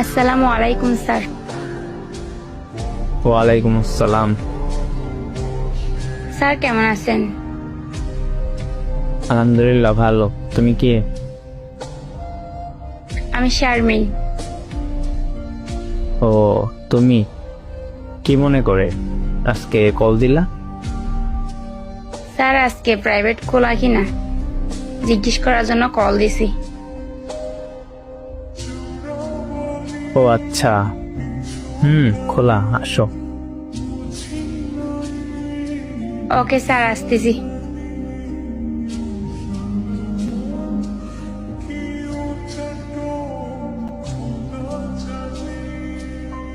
আসসালামু আলাইকুম স্যার। ওয়ালাইকুম আসসালাম। স্যার কেমন আছেন? আলহামদুলিল্লাহ ভালো। তুমি কি? আমি শারমিন। ও, তুমি কি মনে করে আজকে কল দিলা? স্যার আজকে প্রাইভেট খোলা কিনা জিজ্ঞেস করার জন্য কল দিছি। ও আচ্ছা, খোলা, আসো। ওকে স্যার, আসতেছি।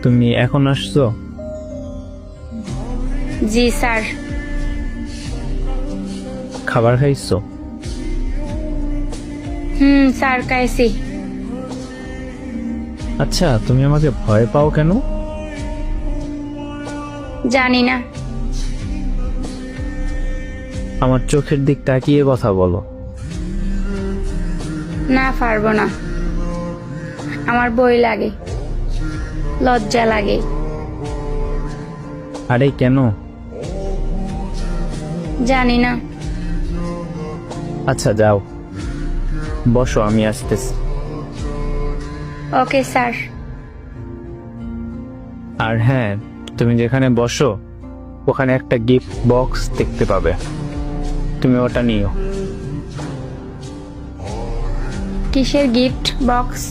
তুমি এখন আসছো? জি স্যার। খাবার খাইছো? স্যার খাইছি। আচ্ছা, তুমি আমাকে ভয় পাও কেন? জানি না। আমার চোখের দিক তাকিয়ে কথা বলো। না, পারবো না। আমার বই লাগে, লজ্জা লাগে। আরে কেন? জানি না। আচ্ছা যাও, বসো, আমি আসতেছি। Okay sir. আর হ্যাঁ, তুমি যেখানে বসো ওখানে একটা গিফট বক্স দেখতে পাবে, তুমি ওটা নিও। কিসের গিফট বক্স?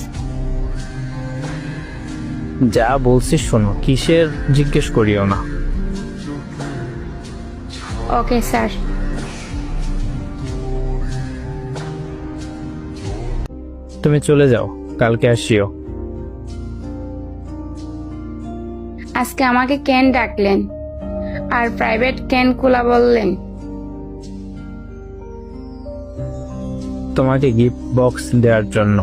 যা বলছি শোনো, কিসের জিজ্ঞেস করিও না। Okay sir. তুমি চলে যাও, কালকে আসিও। আজকে আমাকে কেন ডাকলেন আর প্রাইভেট কেন খোলা বললেন? তোমাকে গিফট বক্স দেওয়ার জন্য।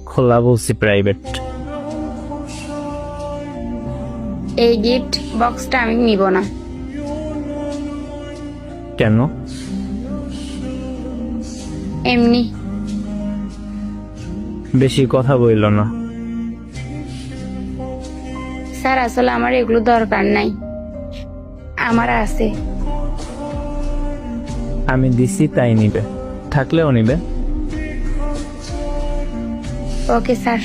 খোলা বলছি, প্রাইভেট। এই গিফট বক্সটা আমি নিব না। কেন? এমনি। বেশি কথা বইল না। স্যার আসলে আমার এগুলো দরকার নাই, আমার আছে। আমি দিছি তাই নিবে, থাকলেও নিবে। Okay sir.